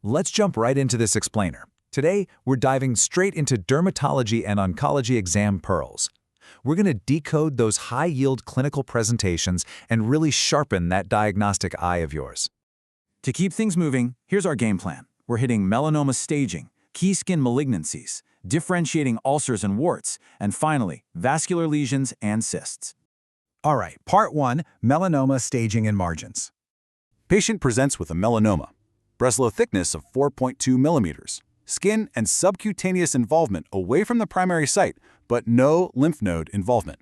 Let's jump right into this explainer. Today, we're diving straight into dermatology and oncology exam pearls. We're going to decode those high-yield clinical presentations and really sharpen that diagnostic eye of yours. To keep things moving, here's our game plan. We're hitting melanoma staging, key skin malignancies, differentiating ulcers and warts, and finally, vascular lesions and cysts. All right, Part 1, Melanoma Staging and Margins. Patient presents with a melanoma. Breslow thickness of 4.2 millimeters. Skin and subcutaneous involvement away from the primary site, but no lymph node involvement.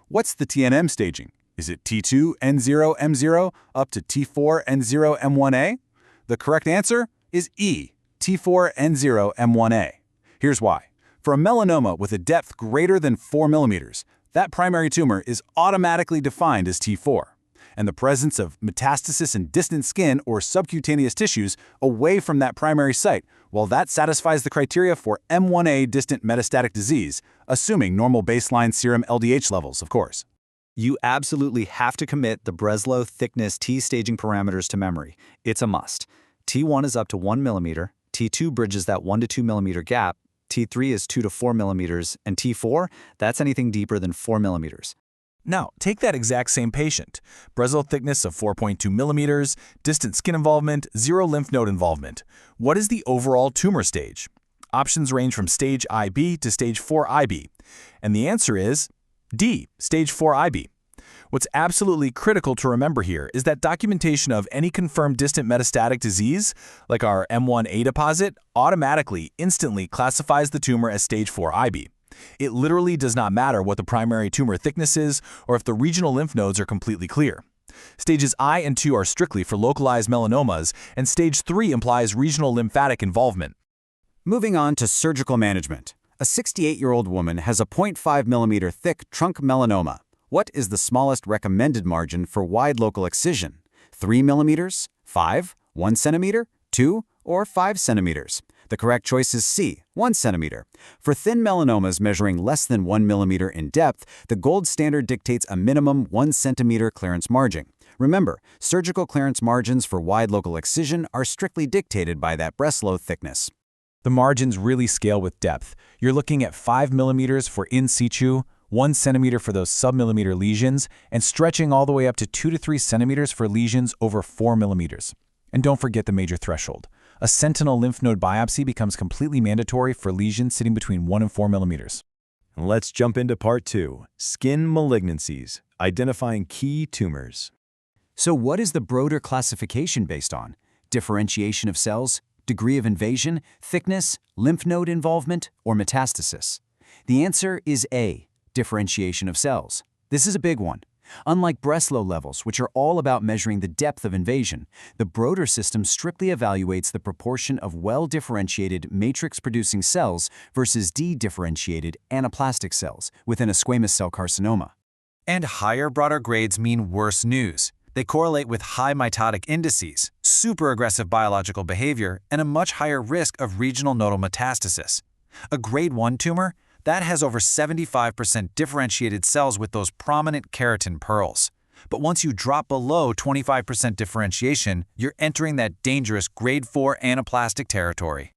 What's the TNM staging? Is it T2, N0, M0 up to T4, N0, M1A? The correct answer is E, T4, N0, M1A. Here's why. For a melanoma with a depth greater than 4 millimeters, that primary tumor is automatically defined as T4, and the presence of metastasis in distant skin or subcutaneous tissues away from that primary site, well, that satisfies the criteria for M1A distant metastatic disease, assuming normal baseline serum LDH levels, of course. You absolutely have to commit the Breslow thickness T staging parameters to memory. It's a must. T1 is up to 1 millimeter, T2 bridges that 1 to 2 millimeter gap, T3 is 2 to 4 millimeters, and T4, that's anything deeper than 4 millimeters. Now, take that exact same patient. Breslow thickness of 4.2 millimeters, distant skin involvement, 0 lymph node involvement. What is the overall tumor stage? Options range from stage IB to stage 4 IB. And the answer is D, stage 4 IB. What's absolutely critical to remember here is that documentation of any confirmed distant metastatic disease, like our M1A deposit, automatically, instantly classifies the tumor as stage 4 IB. It literally does not matter what the primary tumor thickness is or if the regional lymph nodes are completely clear. Stages I and II are strictly for localized melanomas, and stage 3 implies regional lymphatic involvement. Moving on to surgical management. A 68-year-old woman has a 0.5 millimeter thick trunk melanoma. What is the smallest recommended margin for wide local excision? 3 millimeters, 5, 1 centimeter, 2, or 5 centimeters? The correct choice is C, 1 centimeter. For thin melanomas measuring less than 1 millimeter in depth, the gold standard dictates a minimum 1 centimeter clearance margin. Remember, surgical clearance margins for wide local excision are strictly dictated by that Breslow thickness. The margins really scale with depth. You're looking at 5 millimeters for in situ, 1 centimeter for those submillimeter lesions, and stretching all the way up to 2 to 3 centimeters for lesions over 4 millimeters. And don't forget the major threshold. A sentinel lymph node biopsy becomes completely mandatory for lesions sitting between 1 and 4 millimeters. Let's jump into Part 2, Skin Malignancies, Identifying Key Tumors. So what is the broader classification based on? Differentiation of cells, degree of invasion, thickness, lymph node involvement, or metastasis? The answer is A, differentiation of cells. This is a big one. Unlike Breslow levels, which are all about measuring the depth of invasion, the Broder system strictly evaluates the proportion of well-differentiated matrix-producing cells versus de-differentiated anaplastic cells within a squamous cell carcinoma. And higher, broader grades mean worse news. They correlate with high mitotic indices, super aggressive biological behavior, and a much higher risk of regional nodal metastasis. A grade 1 tumor? That has over 75% differentiated cells with those prominent keratin pearls. But once you drop below 25% differentiation, you're entering that dangerous grade 4 anaplastic territory.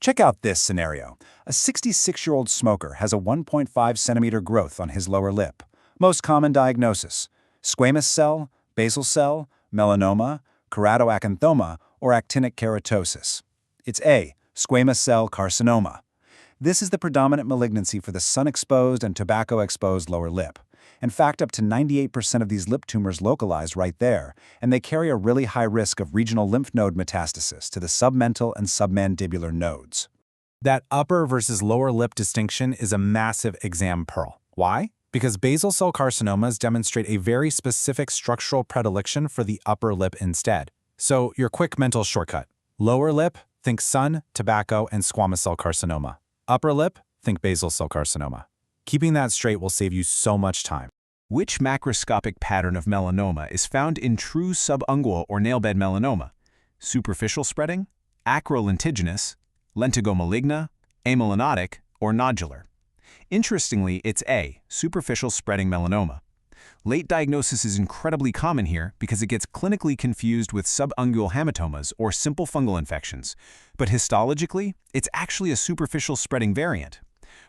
Check out this scenario. A 66-year-old smoker has a 1.5 centimeter growth on his lower lip. Most common diagnosis: squamous cell, basal cell, melanoma, keratoacanthoma, or actinic keratosis. It's A, squamous cell carcinoma. This is the predominant malignancy for the sun-exposed and tobacco-exposed lower lip. In fact, up to 98% of these lip tumors localize right there, and they carry a really high risk of regional lymph node metastasis to the submental and submandibular nodes. That upper versus lower lip distinction is a massive exam pearl. Why? Because basal cell carcinomas demonstrate a very specific structural predilection for the upper lip instead. So, your quick mental shortcut. Lower lip, think sun, tobacco, and squamous cell carcinoma. Upper lip, think basal cell carcinoma. Keeping that straight will save you so much time. Which macroscopic pattern of melanoma is found in true subungual or nail bed melanoma? Superficial spreading, acrolentiginous, lentigo maligna, amelanotic, or nodular? Interestingly, it's A, superficial spreading melanoma. Late diagnosis is incredibly common here because it gets clinically confused with subungual hematomas or simple fungal infections. But histologically, it's actually a superficial spreading variant.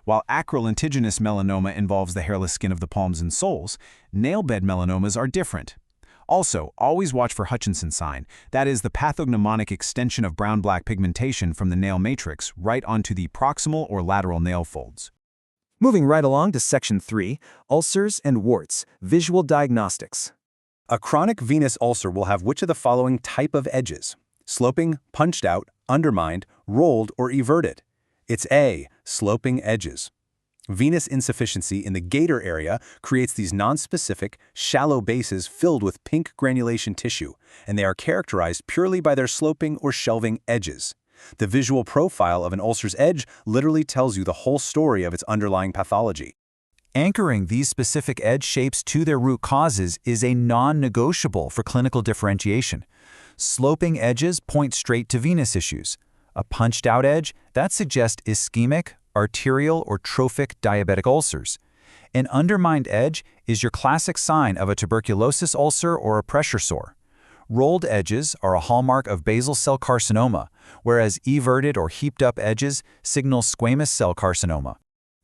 While acrolentigenous melanoma involves the hairless skin of the palms and soles, nail bed melanomas are different. Also, always watch for Hutchinson sign, that is the pathognomonic extension of brown-black pigmentation from the nail matrix right onto the proximal or lateral nail folds. Moving right along to Section 3, Ulcers and Warts, Visual Diagnostics. A chronic venous ulcer will have which of the following type of edges? Sloping, punched out, undermined, rolled, or everted? It's A, sloping edges. Venous insufficiency in the gator area creates these nonspecific, shallow bases filled with pink granulation tissue, and they are characterized purely by their sloping or shelving edges. The visual profile of an ulcer's edge literally tells you the whole story of its underlying pathology. Anchoring these specific edge shapes to their root causes is a non-negotiable for clinical differentiation. Sloping edges point straight to venous issues. A punched-out edge, that suggests ischemic, arterial, or trophic diabetic ulcers. An undermined edge is your classic sign of a tuberculosis ulcer or a pressure sore. Rolled edges are a hallmark of basal cell carcinoma, whereas everted or heaped-up edges signal squamous cell carcinoma.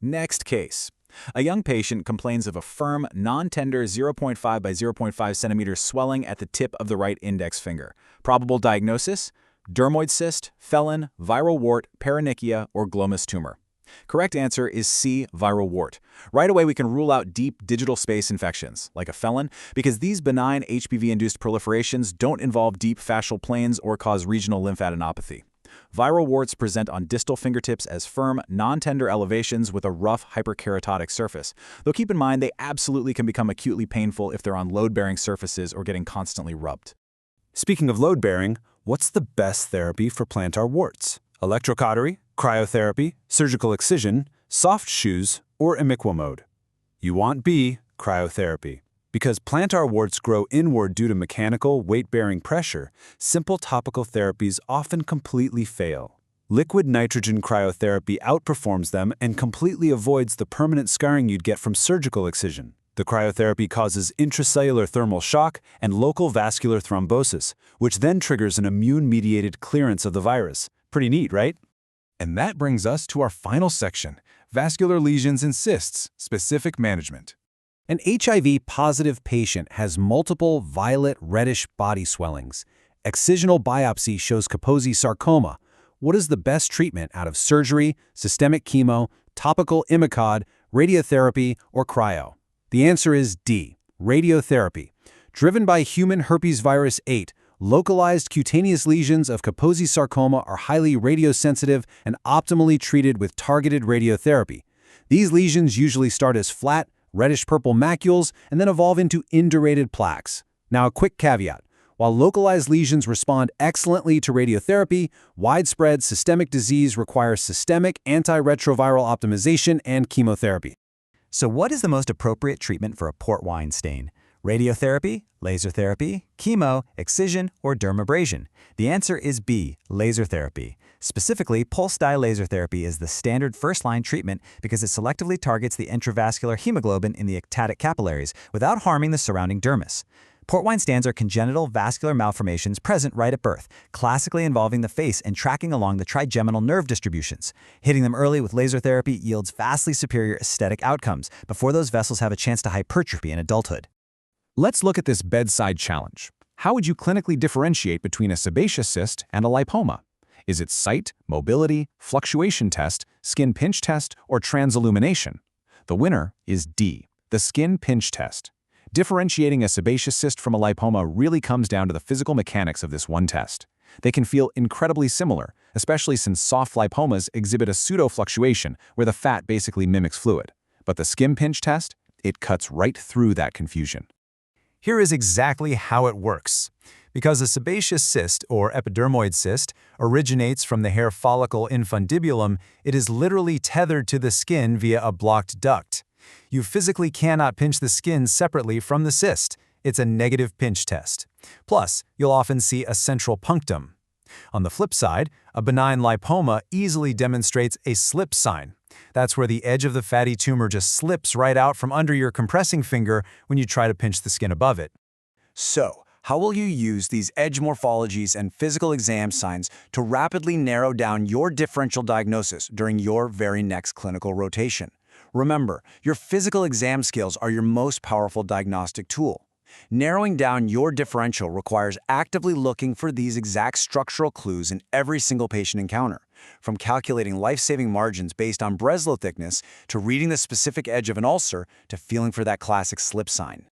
Next case. A young patient complains of a firm, non-tender 0.5 by 0.5 centimeter swelling at the tip of the right index finger. Probable diagnosis: dermoid cyst, felon, viral wart, paronychia, or glomus tumor. Correct answer is C, viral wart. Right away we can rule out deep digital space infections, like a felon, because these benign HPV-induced proliferations don't involve deep fascial planes or cause regional lymphadenopathy. Viral warts present on distal fingertips as firm, non-tender elevations with a rough hyperkeratotic surface, though keep in mind they absolutely can become acutely painful if they're on load-bearing surfaces or getting constantly rubbed. Speaking of load-bearing, what's the best therapy for plantar warts? Electrocautery, cryotherapy, surgical excision, soft shoes, or imiquimod mode? You want B, cryotherapy. Because plantar warts grow inward due to mechanical, weight-bearing pressure, simple topical therapies often completely fail. Liquid nitrogen cryotherapy outperforms them and completely avoids the permanent scarring you'd get from surgical excision. The cryotherapy causes intracellular thermal shock and local vascular thrombosis, which then triggers an immune-mediated clearance of the virus. Pretty neat, right? And that brings us to our final section, vascular lesions and cysts, specific management. An HIV-positive patient has multiple violet reddish body swellings. Excisional biopsy shows Kaposi sarcoma. What is the best treatment out of surgery, systemic chemo, topical Imicod, radiotherapy, or cryo? The answer is D, radiotherapy. Driven by human herpes virus 8, localized cutaneous lesions of Kaposi sarcoma are highly radiosensitive and optimally treated with targeted radiotherapy. These lesions usually start as flat, reddish-purple macules and then evolve into indurated plaques. Now, a quick caveat. While localized lesions respond excellently to radiotherapy, widespread systemic disease requires systemic antiretroviral optimization and chemotherapy. So what is the most appropriate treatment for a port wine stain? Radiotherapy, laser therapy, chemo, excision, or dermabrasion? The answer is B, laser therapy. Specifically, pulse dye laser therapy is the standard first-line treatment because it selectively targets the intravascular hemoglobin in the ectatic capillaries without harming the surrounding dermis. Port wine stains are congenital vascular malformations present right at birth, classically involving the face and tracking along the trigeminal nerve distributions. Hitting them early with laser therapy yields vastly superior aesthetic outcomes before those vessels have a chance to hypertrophy in adulthood. Let's look at this bedside challenge. How would you clinically differentiate between a sebaceous cyst and a lipoma? Is it sight, mobility, fluctuation test, skin pinch test, or transillumination? The winner is D, the skin pinch test. Differentiating a sebaceous cyst from a lipoma really comes down to the physical mechanics of this one test. They can feel incredibly similar, especially since soft lipomas exhibit a pseudo-fluctuation where the fat basically mimics fluid. But the skin pinch test, it cuts right through that confusion. Here is exactly how it works. Because a sebaceous cyst, or epidermoid cyst, originates from the hair follicle infundibulum, it is literally tethered to the skin via a blocked duct. You physically cannot pinch the skin separately from the cyst. It's a negative pinch test. Plus, you'll often see a central punctum. On the flip side, a benign lipoma easily demonstrates a slip sign. That's where the edge of the fatty tumor just slips right out from under your compressing finger when you try to pinch the skin above it. So, how will you use these edge morphologies and physical exam signs to rapidly narrow down your differential diagnosis during your very next clinical rotation? Remember, your physical exam skills are your most powerful diagnostic tool. Narrowing down your differential requires actively looking for these exact structural clues in every single patient encounter, from calculating life-saving margins based on Breslow thickness to reading the specific edge of an ulcer to feeling for that classic slip sign.